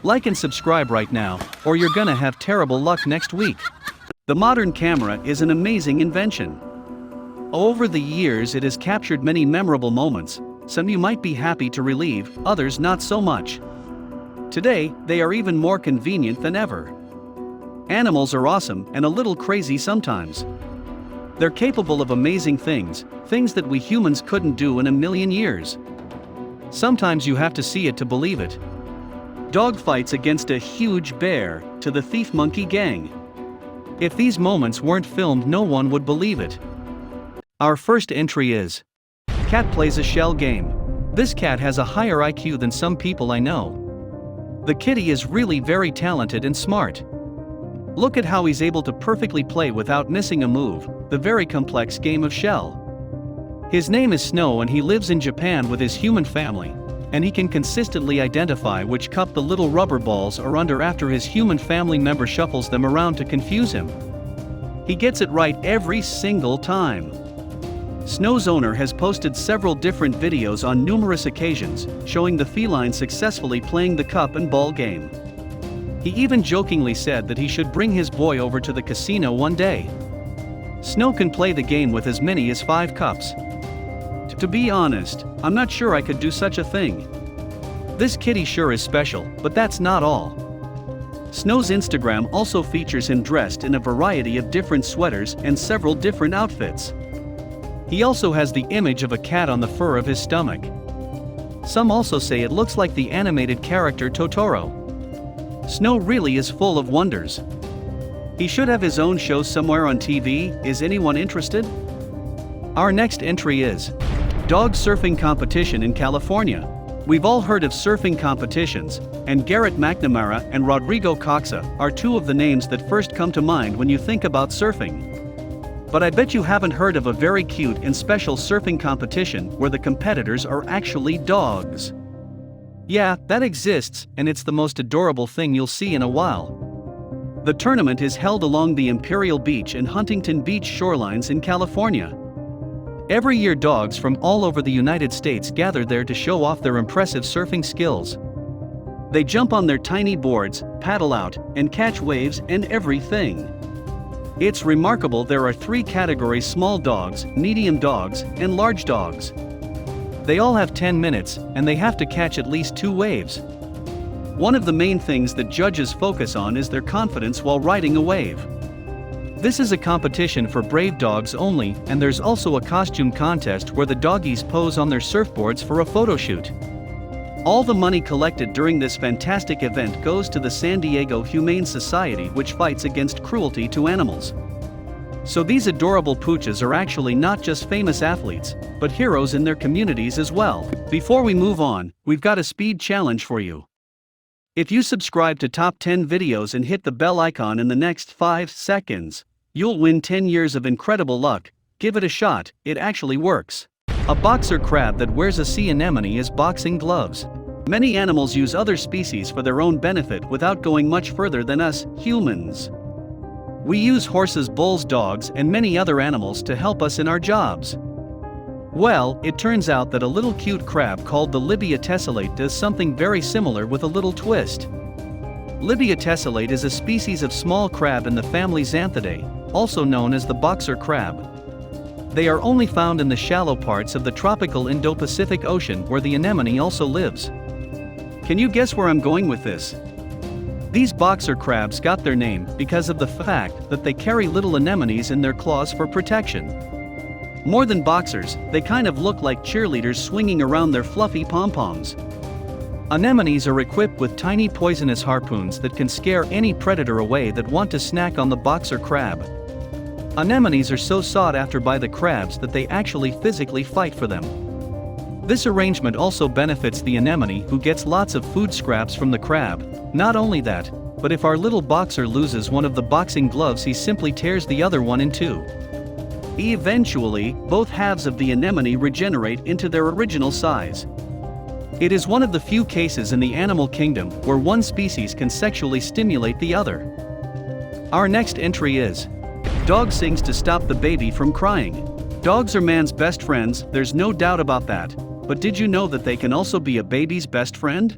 Like and subscribe right now, or you're gonna have terrible luck next week. The modern camera is an amazing invention. Over the years it has captured many memorable moments. Some you might be happy to relive, others not so much. Today, they are even more convenient than ever. Animals are awesome and a little crazy sometimes. They're capable of amazing things that we humans couldn't do in a million years. Sometimes you have to see it to believe it. Dog fights against a huge bear, to the thief monkey gang. If these moments weren't filmed, no one would believe it. Our first entry is: cat plays a shell game. This cat has a higher IQ than some people I know. The kitty is really very talented and smart. Look at how he's able to perfectly play without missing a move, the very complex game of shell. His name is Snow and he lives in Japan with his human family, and he can consistently identify which cup the little rubber balls are under after his human family member shuffles them around to confuse him. He gets it right every single time. Snow's owner has posted several different videos on numerous occasions, showing the feline successfully playing the cup and ball game. He even jokingly said that he should bring his boy over to the casino one day. Snow can play the game with as many as 5 cups. To be honest, I'm not sure I could do such a thing. This kitty sure is special, but that's not all. Snow's Instagram also features him dressed in a variety of different sweaters and several different outfits. He also has the image of a cat on the fur of his stomach. Some also say it looks like the animated character Totoro. Snow really is full of wonders. He should have his own show somewhere on TV. Is anyone interested? Our next entry is: dog surfing competition in California. We've all heard of surfing competitions, and Garrett McNamara and Rodrigo Coxa are two of the names that first come to mind when you think about surfing. But I bet you haven't heard of a very cute and special surfing competition where the competitors are actually dogs. Yeah, that exists, and it's the most adorable thing you'll see in a while. The tournament is held along the Imperial Beach and Huntington Beach shorelines in California. Every year dogs from all over the United States gather there to show off their impressive surfing skills. They jump on their tiny boards, paddle out, and catch waves and everything. It's remarkable. There are 3 categories: small dogs, medium dogs, and large dogs. They all have 10 minutes, and they have to catch at least 2 waves. One of the main things that judges focus on is their confidence while riding a wave. This is a competition for brave dogs only, and there's also a costume contest where the doggies pose on their surfboards for a photo shoot. All the money collected during this fantastic event goes to the San Diego Humane Society, which fights against cruelty to animals. So these adorable pooches are actually not just famous athletes, but heroes in their communities as well. Before we move on, we've got a speed challenge for you. If you subscribe to Top 10 videos and hit the bell icon in the next 5 seconds, you'll win 10 years of incredible luck. Give it a shot, it actually works. A boxer crab that wears a sea anemone as boxing gloves. Many animals use other species for their own benefit without going much further than us humans. We use horses, bulls, dogs, and many other animals to help us in our jobs. Well, it turns out that a little cute crab called the Libya tessellate does something very similar with a little twist. Libya tessellate is a species of small crab in the family Xanthidae, also known as the boxer crab. They are only found in the shallow parts of the tropical Indo-Pacific Ocean, where the anemone also lives. Can you guess where I'm going with this? These boxer crabs got their name because of the fact that they carry little anemones in their claws for protection. More than boxers, they kind of look like cheerleaders swinging around their fluffy pom-poms. Anemones are equipped with tiny poisonous harpoons that can scare any predator away that want to snack on the boxer crab. Anemones are so sought after by the crabs that they actually physically fight for them. This arrangement also benefits the anemone, who gets lots of food scraps from the crab. Not only that, but if our little boxer loses one of the boxing gloves, he simply tears the other one in 2. Eventually, both halves of the anemone regenerate into their original size. It is one of the few cases in the animal kingdom where one species can sexually stimulate the other. Our next entry is: dog sings to stop the baby from crying. Dogs are man's best friends, there's no doubt about that. But did you know that they can also be a baby's best friend?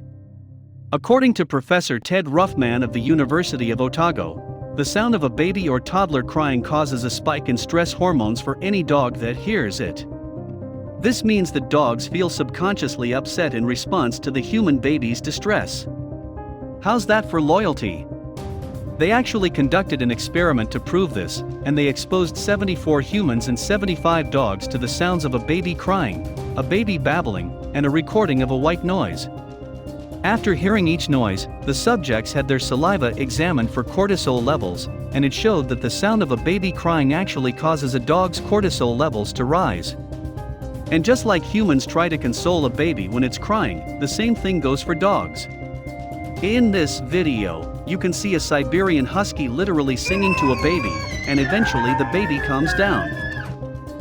According to Professor Ted Ruffman of the University of Otago, the sound of a baby or toddler crying causes a spike in stress hormones for any dog that hears it. This means that dogs feel subconsciously upset in response to the human baby's distress. How's that for loyalty? They actually conducted an experiment to prove this, and they exposed 74 humans and 75 dogs to the sounds of a baby crying, a baby babbling, and a recording of a white noise. After hearing each noise, the subjects had their saliva examined for cortisol levels, and it showed that the sound of a baby crying actually causes a dog's cortisol levels to rise. And just like humans try to console a baby when it's crying, the same thing goes for dogs. In this video, you can see a Siberian husky literally singing to a baby, and eventually the baby calms down.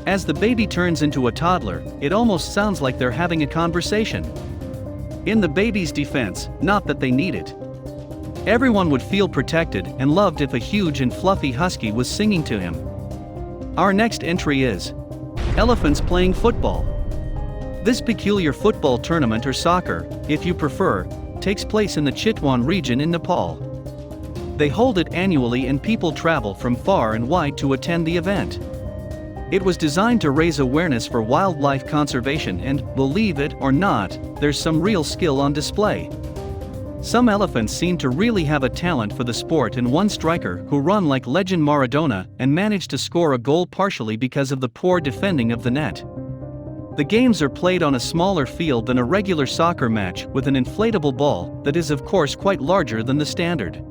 As the baby turns into a toddler, it almost sounds like they're having a conversation. In the baby's defense, not that they need it. Everyone would feel protected and loved if a huge and fluffy husky was singing to him. Our next entry is elephants playing football. This peculiar football tournament, or soccer, if you prefer, takes place in the Chitwan region in Nepal. They hold it annually and people travel from far and wide to attend the event. It was designed to raise awareness for wildlife conservation and, believe it or not, there's some real skill on display. Some elephants seem to really have a talent for the sport, and one striker who run like legend Maradona and managed to score a goal partially because of the poor defending of the net. The games are played on a smaller field than a regular soccer match with an inflatable ball that is of course quite larger than the standard.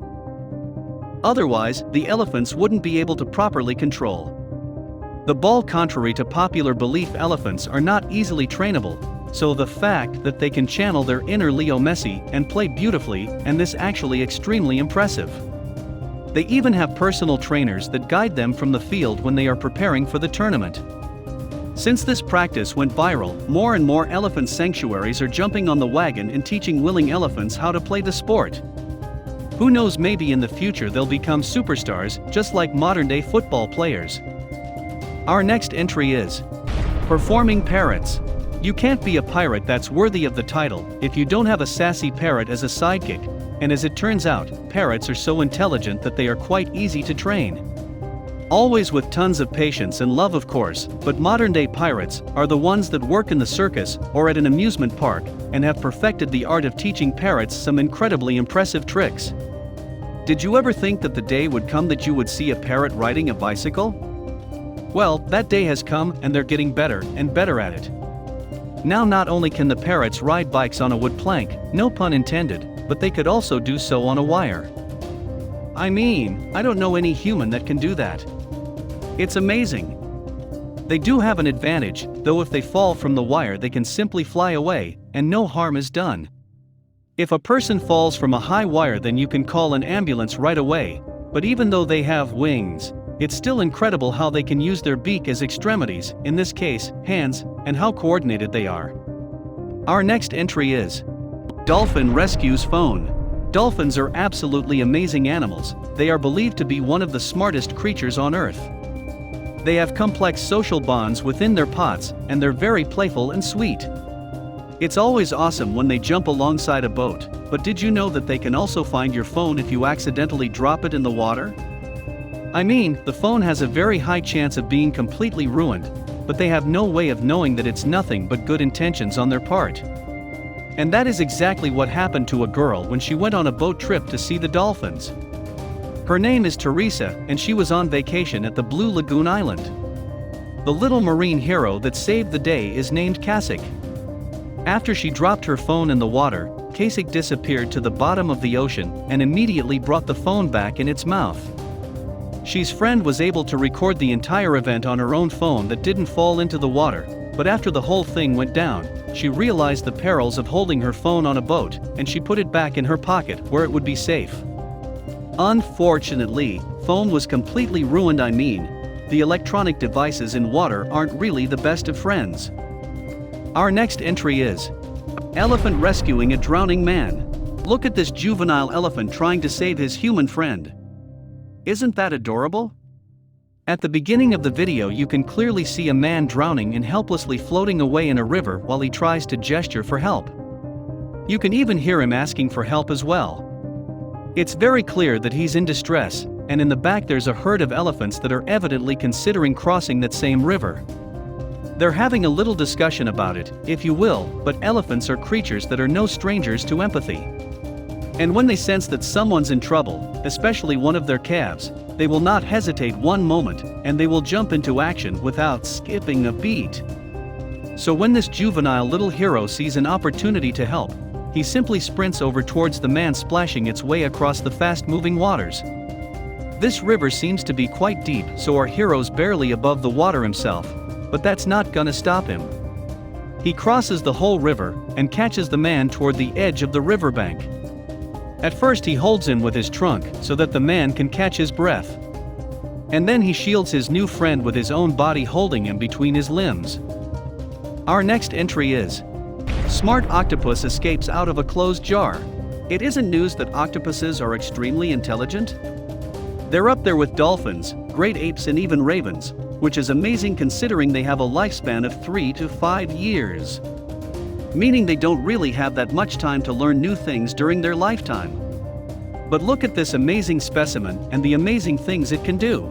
Otherwise, the elephants wouldn't be able to properly control the ball. Contrary to popular belief, elephants are not easily trainable, so the fact that they can channel their inner Leo Messi and play beautifully, and this actually extremely impressive. They even have personal trainers that guide them from the field when they are preparing for the tournament. Since this practice went viral, more and more elephant sanctuaries are jumping on the wagon and teaching willing elephants how to play the sport. Who knows, maybe in the future they'll become superstars, just like modern-day football players. Our next entry is performing parrots. You can't be a pirate that's worthy of the title if you don't have a sassy parrot as a sidekick, and as it turns out, parrots are so intelligent that they are quite easy to train. Always with tons of patience and love, of course, but modern-day pirates are the ones that work in the circus or at an amusement park and have perfected the art of teaching parrots some incredibly impressive tricks. Did you ever think that the day would come that you would see a parrot riding a bicycle? Well, that day has come, and they're getting better and better at it. Now not only can the parrots ride bikes on a wood plank, no pun intended, but they could also do so on a wire. I mean, I don't know any human that can do that. It's amazing. They do have an advantage, though. If they fall from the wire, they can simply fly away, and no harm is done. If a person falls from a high wire, then you can call an ambulance right away, but even though they have wings, it's still incredible how they can use their beak as extremities, in this case, hands, and how coordinated they are. Our next entry is dolphin rescues phone. Dolphins are absolutely amazing animals. They are believed to be one of the smartest creatures on Earth. They have complex social bonds within their pods, and they're very playful and sweet. It's always awesome when they jump alongside a boat, but did you know that they can also find your phone if you accidentally drop it in the water? I mean, the phone has a very high chance of being completely ruined, but they have no way of knowing that it's nothing but good intentions on their part. And that is exactly what happened to a girl when she went on a boat trip to see the dolphins. Her name is Teresa, and she was on vacation at the Blue Lagoon Island. The little marine hero that saved the day is named Kasich. After she dropped her phone in the water, Kasich disappeared to the bottom of the ocean and immediately brought the phone back in its mouth. She's friend was able to record the entire event on her own phone that didn't fall into the water, but after the whole thing went down, she realized the perils of holding her phone on a boat, and she put it back in her pocket where it would be safe. Unfortunately, phone was completely ruined. I mean, the electronic devices in water aren't really the best of friends. Our next entry is elephant rescuing a drowning man. Look at this juvenile elephant trying to save his human friend. Isn't that adorable? At the beginning of the video, you can clearly see a man drowning and helplessly floating away in a river while he tries to gesture for help. You can even hear him asking for help as well. It's very clear that he's in distress, and in the back there's a herd of elephants that are evidently considering crossing that same river. They're having a little discussion about it, if you will, but elephants are creatures that are no strangers to empathy. And when they sense that someone's in trouble, especially one of their calves, they will not hesitate one moment, and they will jump into action without skipping a beat. So when this juvenile little hero sees an opportunity to help, he simply sprints over towards the man splashing its way across the fast-moving waters. This river seems to be quite deep, so our hero's barely above the water himself, but that's not gonna stop him. He crosses the whole river and catches the man toward the edge of the riverbank. At first he holds him with his trunk so that the man can catch his breath. And then he shields his new friend with his own body holding him between his limbs. Our next entry is: Smart octopus escapes out of a closed jar. It isn't news that octopuses are extremely intelligent. They're up there with dolphins, great apes and even ravens, which is amazing considering they have a lifespan of 3 to 5 years. Meaning they don't really have that much time to learn new things during their lifetime. But look at this amazing specimen and the amazing things it can do.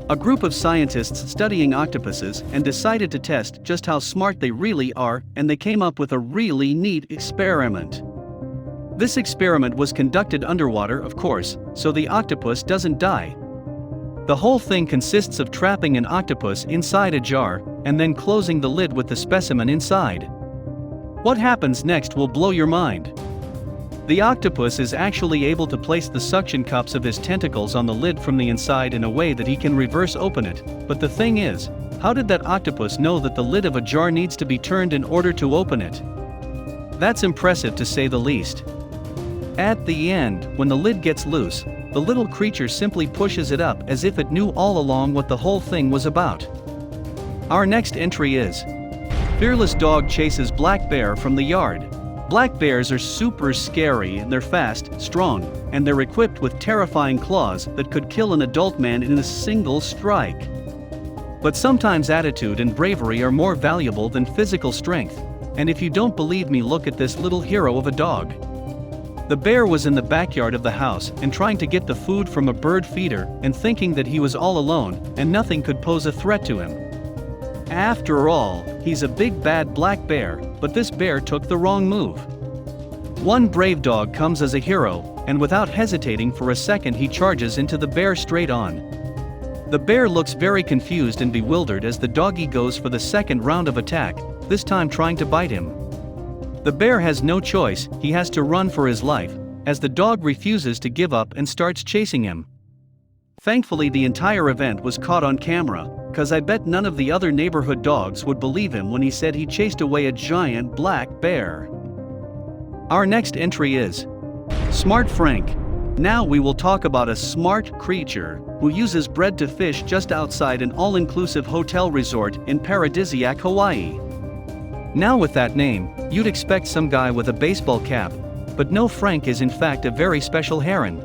A group of scientists studying octopuses and decided to test just how smart they really are, and they came up with a really neat experiment. This experiment was conducted underwater, of course, so the octopus doesn't die. The whole thing consists of trapping an octopus inside a jar and then closing the lid with the specimen inside. What happens next will blow your mind. The octopus is actually able to place the suction cups of his tentacles on the lid from the inside in a way that he can reverse open it, but the thing is, how did that octopus know that the lid of a jar needs to be turned in order to open it? That's impressive to say the least. At the end, when the lid gets loose, the little creature simply pushes it up as if it knew all along what the whole thing was about. Our next entry is: Fearless dog chases black bear from the yard. Black bears are super scary and they're fast, strong, and they're equipped with terrifying claws that could kill an adult man in a single strike. But sometimes attitude and bravery are more valuable than physical strength, and if you don't believe me, look at this little hero of a dog. The bear was in the backyard of the house and trying to get the food from a bird feeder and thinking that he was all alone and nothing could pose a threat to him. After all, he's a big bad black bear, but this bear took the wrong move. One brave dog comes as a hero, and without hesitating for a second he charges into the bear straight on. The bear looks very confused and bewildered as the doggy goes for the second round of attack, this time trying to bite him. The bear has no choice, he has to run for his life, as the dog refuses to give up and starts chasing him. Thankfully the entire event was caught on camera, cause I bet none of the other neighborhood dogs would believe him when he said he chased away a giant black bear. Our next entry is: Smart Frank. Now we will talk about a smart creature who uses bread to fish just outside an all-inclusive hotel resort in paradisiac Hawaii. Now with that name, you'd expect some guy with a baseball cap, but no, Frank is in fact a very special heron.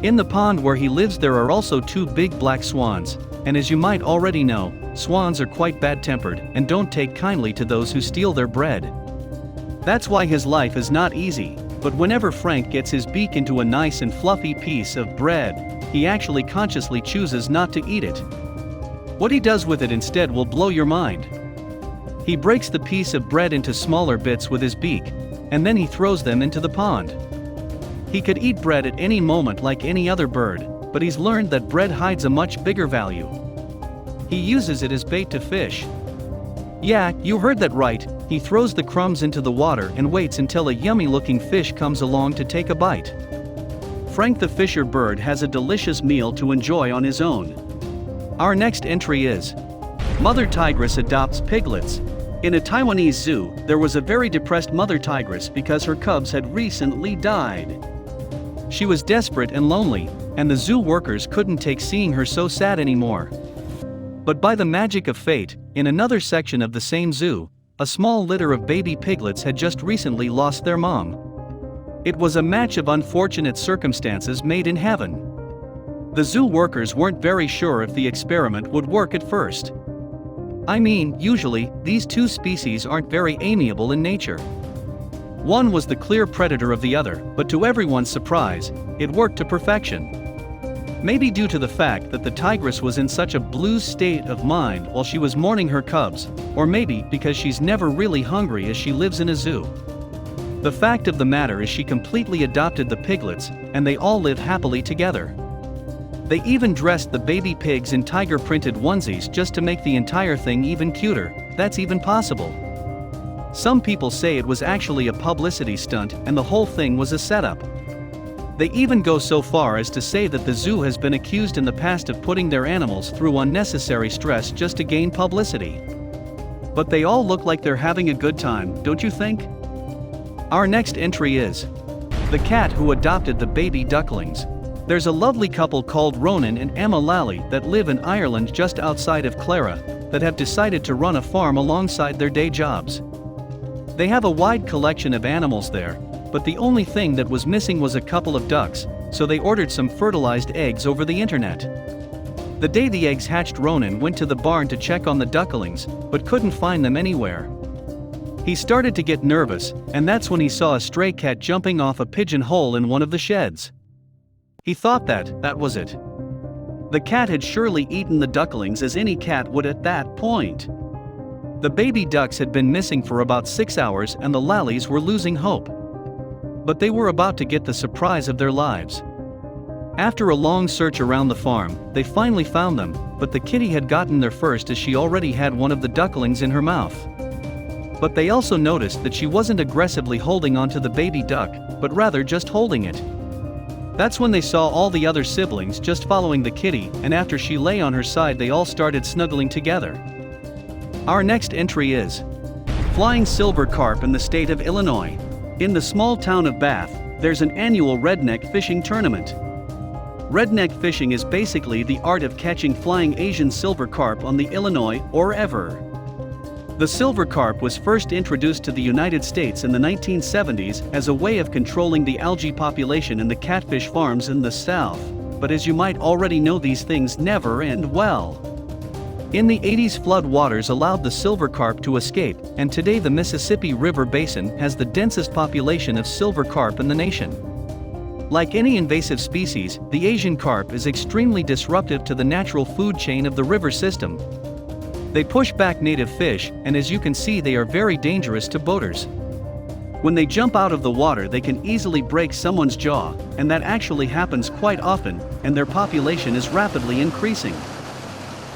In the pond where he lives there are also 2 big black swans, and as you might already know, swans are quite bad-tempered and don't take kindly to those who steal their bread. That's why his life is not easy, but whenever Frank gets his beak into a nice and fluffy piece of bread, he actually consciously chooses not to eat it. What he does with it instead will blow your mind. He breaks the piece of bread into smaller bits with his beak, and then he throws them into the pond. He could eat bread at any moment like any other bird, but he's learned that bread hides a much bigger value. He uses it as bait to fish. Yeah, you heard that right, he throws the crumbs into the water and waits until a yummy-looking fish comes along to take a bite. Frank the Fisher bird has a delicious meal to enjoy on his own. Our next entry is: Mother Tigress adopts piglets. In a Taiwanese zoo, there was a very depressed mother tigress because her cubs had recently died. She was desperate and lonely, and the zoo workers couldn't take seeing her so sad anymore. But by the magic of fate, in another section of the same zoo, a small litter of baby piglets had just recently lost their mom. It was a match of unfortunate circumstances made in heaven. The zoo workers weren't very sure if the experiment would work at first. I mean, usually, these 2 species aren't very amiable in nature. One was the clear predator of the other, but to everyone's surprise, it worked to perfection. Maybe due to the fact that the tigress was in such a blue state of mind while she was mourning her cubs, or maybe because she's never really hungry as she lives in a zoo. The fact of the matter is she completely adopted the piglets, and they all live happily together. They even dressed the baby pigs in tiger-printed onesies just to make the entire thing even cuter. That's even possible. Some people say it was actually a publicity stunt and the whole thing was a setup. They even go so far as to say that the zoo has been accused in the past of putting their animals through unnecessary stress just to gain publicity. But they all look like they're having a good time, don't you think? Our next entry is the cat who adopted the baby ducklings. There's a lovely couple called Ronan and Emma Lally that live in Ireland just outside of Clara, that have decided to run a farm alongside their day jobs. They have a wide collection of animals there, but the only thing that was missing was a couple of ducks, so they ordered some fertilized eggs over the internet. The day the eggs hatched, Ronan went to the barn to check on the ducklings, but couldn't find them anywhere. He started to get nervous, and that's when he saw a stray cat jumping off a pigeonhole in one of the sheds. He thought that was it. The cat had surely eaten the ducklings, as any cat would at that point. The baby ducks had been missing for about 6 hours and the Lallies were losing hope. But they were about to get the surprise of their lives. After a long search around the farm, they finally found them, but the kitty had gotten there first as she already had one of the ducklings in her mouth. But they also noticed that she wasn't aggressively holding onto the baby duck, but rather just holding it. That's when they saw all the other siblings just following the kitty, and after she lay on her side they all started snuggling together. Our next entry is flying silver carp in the state of Illinois. In the small town of Bath, there's an annual redneck fishing tournament. Redneck fishing is basically the art of catching flying Asian silver carp on the Illinois or River. The silver carp was first introduced to the United States in the 1970s as a way of controlling the algae population in the catfish farms in the South, but as you might already know, these things never end well. In the 80s, flood waters allowed the silver carp to escape, and today the Mississippi River Basin has the densest population of silver carp in the nation. Like any invasive species, the Asian carp is extremely disruptive to the natural food chain of the river system. They push back native fish, and as you can see, they are very dangerous to boaters. When they jump out of the water, they can easily break someone's jaw, and that actually happens quite often, and their population is rapidly increasing.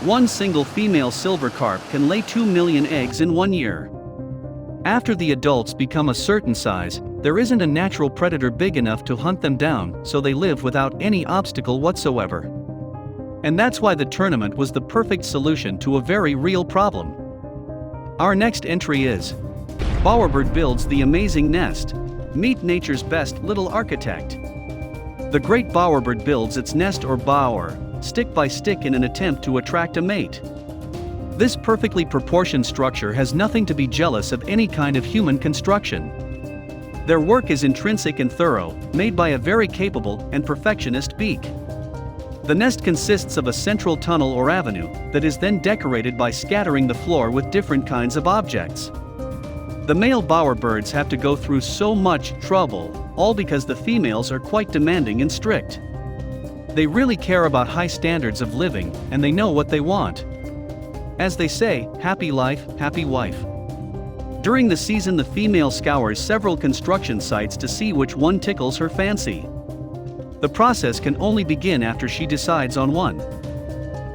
One single female silver carp can lay 2 million eggs in 1 year. After the adults become a certain size, there isn't a natural predator big enough to hunt them down, so they live without any obstacle whatsoever. And that's why the tournament was the perfect solution to a very real problem. Our next entry is Bowerbird builds the amazing nest. Meet nature's best little architect. The great bowerbird builds its nest or bower, stick by stick, in an attempt to attract a mate. This perfectly proportioned structure has nothing to be jealous of any kind of human construction. Their work is intrinsic and thorough, made by a very capable and perfectionist beak. The nest consists of a central tunnel or avenue that is then decorated by scattering the floor with different kinds of objects. The male bowerbirds have to go through so much trouble, all because the females are quite demanding and strict. They really care about high standards of living, and they know what they want. As they say, happy life, happy wife. During the season, the female scours several construction sites to see which one tickles her fancy. The process can only begin after she decides on one.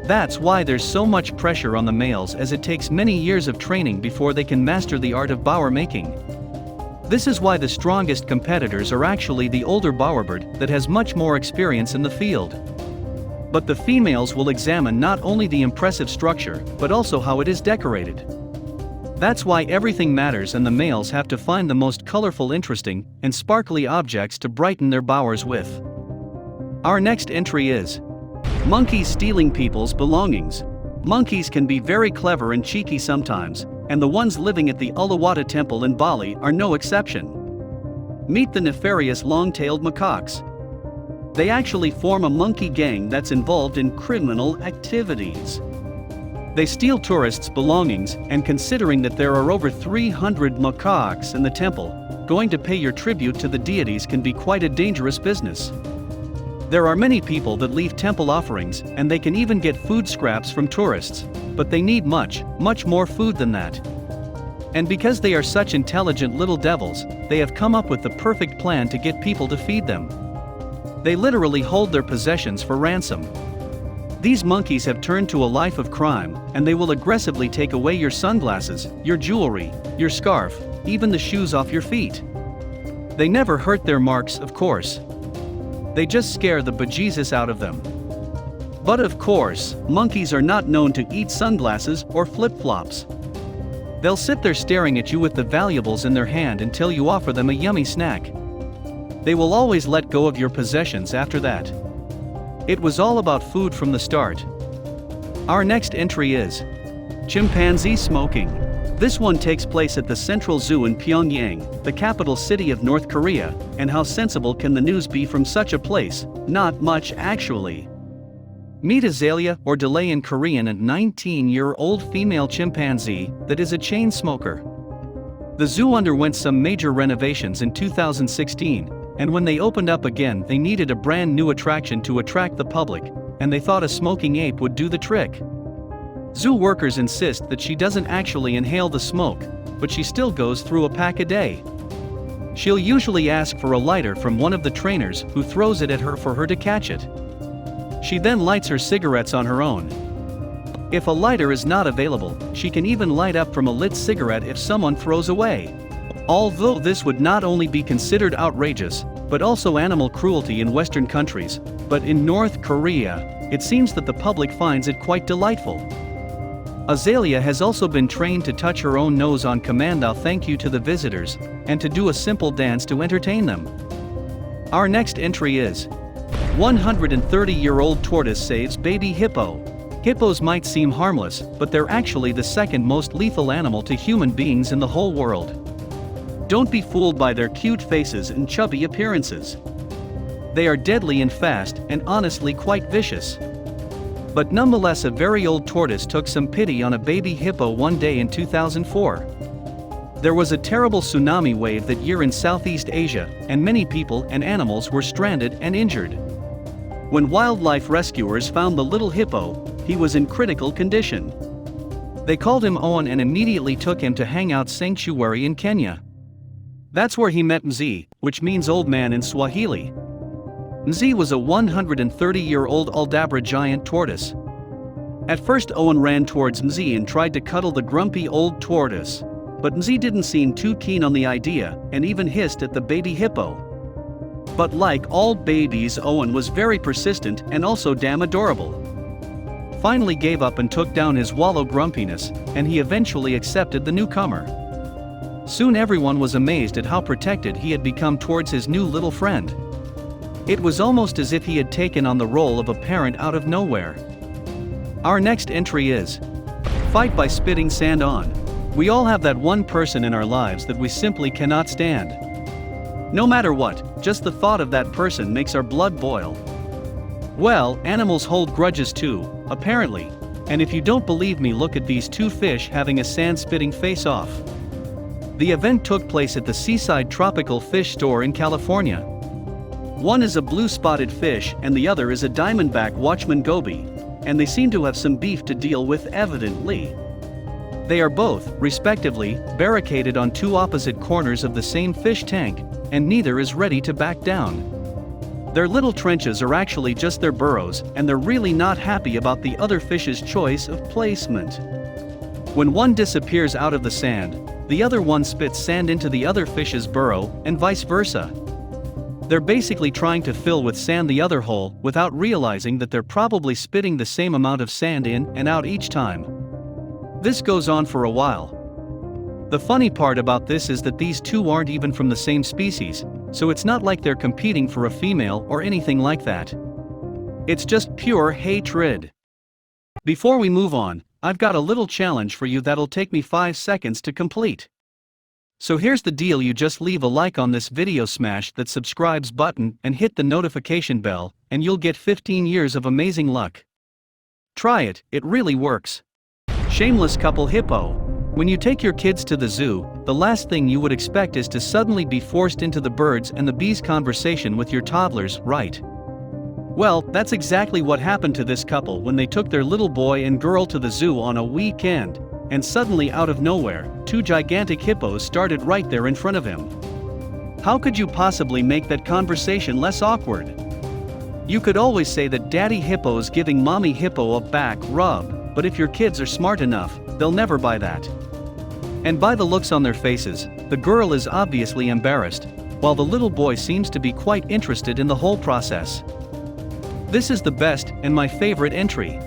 That's why there's so much pressure on the males, as it takes many years of training before they can master the art of bower making. This is why the strongest competitors are actually the older bowerbird that has much more experience in the field. But the females will examine not only the impressive structure, but also how it is decorated. That's why everything matters, and the males have to find the most colorful, interesting, and sparkly objects to brighten their bowers with. Our next entry is monkeys stealing people's belongings. Monkeys can be very clever and cheeky sometimes, and the ones living at the Uluwatu Temple in Bali are no exception. Meet the nefarious long-tailed macaques. They actually form a monkey gang that's involved in criminal activities. They steal tourists' belongings, and considering that there are over 300 macaques in the temple, going to pay your tribute to the deities can be quite a dangerous business. There are many people that leave temple offerings, and they can even get food scraps from tourists, but they need much, much more food than that. And because they are such intelligent little devils, they have come up with the perfect plan to get people to feed them. They literally hold their possessions for ransom. These monkeys have turned to a life of crime, and they will aggressively take away your sunglasses, your jewelry, your scarf, even the shoes off your feet. They never hurt their marks, of course. They just scare the bejesus out of them. But of course, monkeys are not known to eat sunglasses or flip-flops. They'll sit there staring at you with the valuables in their hand until you offer them a yummy snack. They will always let go of your possessions after that. It was all about food from the start. Our next entry is chimpanzee smoking. This one takes place at the Central Zoo in Pyongyang, the capital city of North Korea, and how sensible can the news be from such a place? Not much actually. Meet Azalea, or Delay in Korean, a 19-year-old female chimpanzee that is a chain smoker. The zoo underwent some major renovations in 2016, and when they opened up again they needed a brand new attraction to attract the public, and they thought a smoking ape would do the trick. Zoo workers insist that she doesn't actually inhale the smoke, but she still goes through a pack a day. She'll usually ask for a lighter from one of the trainers, who throws it at her for her to catch it. She then lights her cigarettes on her own. If a lighter is not available, she can even light up from a lit cigarette if someone throws away. Although this would not only be considered outrageous, but also animal cruelty in Western countries, but in North Korea, it seems that the public finds it quite delightful. Azalea has also been trained to touch her own nose on command, thank you to the visitors, and to do a simple dance to entertain them. Our next entry is 130-year-old tortoise saves baby hippo. Hippos might seem harmless, but they're actually the second most lethal animal to human beings in the whole world. Don't be fooled by their cute faces and chubby appearances. They are deadly and fast, and honestly quite vicious. But nonetheless, a very old tortoise took some pity on a baby hippo one day in 2004. There was a terrible tsunami wave that year in Southeast Asia, and many people and animals were stranded and injured. When wildlife rescuers found the little hippo, he was in critical condition. They called him Owen and immediately took him to Hangout Sanctuary in Kenya. That's where he met Mzee, which means old man in Swahili. Mzee was a 130-year-old Aldabra giant tortoise. At first Owen ran towards Mzee and tried to cuddle the grumpy old tortoise. But Mzee didn't seem too keen on the idea, and even hissed at the baby hippo. But like all babies, Owen was very persistent and also damn adorable. Finally gave up and took down his wallow grumpiness, and he eventually accepted the newcomer. Soon everyone was amazed at how protected he had become towards his new little friend. It was almost as if he had taken on the role of a parent out of nowhere. Our next entry is fight by spitting sand on. We all have that one person in our lives that we simply cannot stand. No matter what, just the thought of that person makes our blood boil. Well, animals hold grudges too, apparently, and if you don't believe me, look at these two fish having a sand-spitting face-off. The event took place at the Seaside Tropical Fish Store in California. One is a blue-spotted fish and the other is a diamondback watchman goby, and they seem to have some beef to deal with evidently. They are both, respectively, barricaded on two opposite corners of the same fish tank, and neither is ready to back down. Their little trenches are actually just their burrows, and they're really not happy about the other fish's choice of placement. When one disappears out of the sand, the other one spits sand into the other fish's burrow, and vice versa. They're basically trying to fill with sand the other hole, without realizing that they're probably spitting the same amount of sand in and out each time. This goes on for a while. The funny part about this is that these two aren't even from the same species, so it's not like they're competing for a female or anything like that. It's just pure hatred. Before we move on, I've got a little challenge for you that'll take me 5 seconds to complete. So here's the deal: you just leave a like on this video, smash that subscribes button and hit the notification bell, and you'll get 15 years of amazing luck. Try it, it really works. Shameless couple hippo. When you take your kids to the zoo, the last thing you would expect is to suddenly be forced into the birds and the bees conversation with your toddlers, right? Well, that's exactly what happened to this couple when they took their little boy and girl to the zoo on a weekend, and suddenly out of nowhere, two gigantic hippos started right there in front of him. How could you possibly make that conversation less awkward? You could always say that Daddy Hippo's giving Mommy Hippo a back rub, but if your kids are smart enough, they'll never buy that. And by the looks on their faces, the girl is obviously embarrassed, while the little boy seems to be quite interested in the whole process. This is the best and my favorite entry.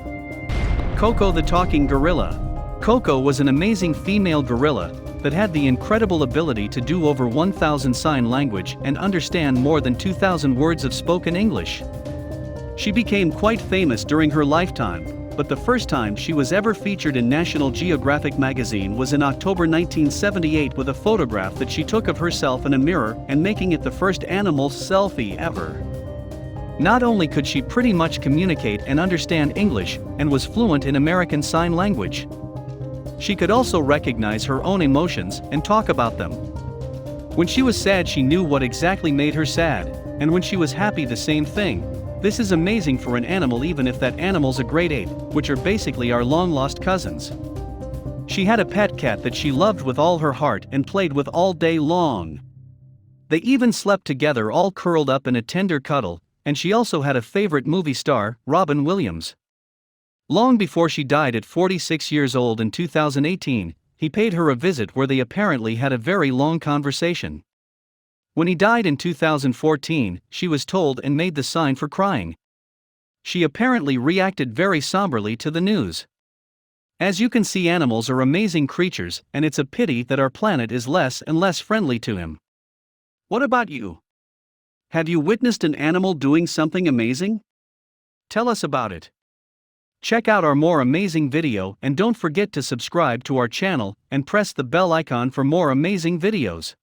Coco the Talking Gorilla. Coco was an amazing female gorilla that had the incredible ability to do over 1,000 sign language and understand more than 2,000 words of spoken English. She became quite famous during her lifetime, but the first time she was ever featured in National Geographic magazine was in October 1978 with a photograph that she took of herself in a mirror and making it the first animal selfie ever. Not only could she pretty much communicate and understand English and was fluent in American Sign Language, she could also recognize her own emotions and talk about them. When she was sad, she knew what exactly made her sad, and when she was happy, the same thing. This is amazing for an animal, even if that animal's a great ape, which are basically our long-lost cousins. She had a pet cat that she loved with all her heart and played with all day long. They even slept together all curled up in a tender cuddle, and she also had a favorite movie star, Robin Williams. Long before she died at 46 years old in 2018, he paid her a visit where they apparently had a very long conversation. When he died in 2014, she was told and made the sign for crying. She apparently reacted very somberly to the news. As you can see, animals are amazing creatures, and it's a pity that our planet is less and less friendly to him. What about you? Have you witnessed an animal doing something amazing? Tell us about it. Check out our more amazing video and don't forget to subscribe to our channel and press the bell icon for more amazing videos.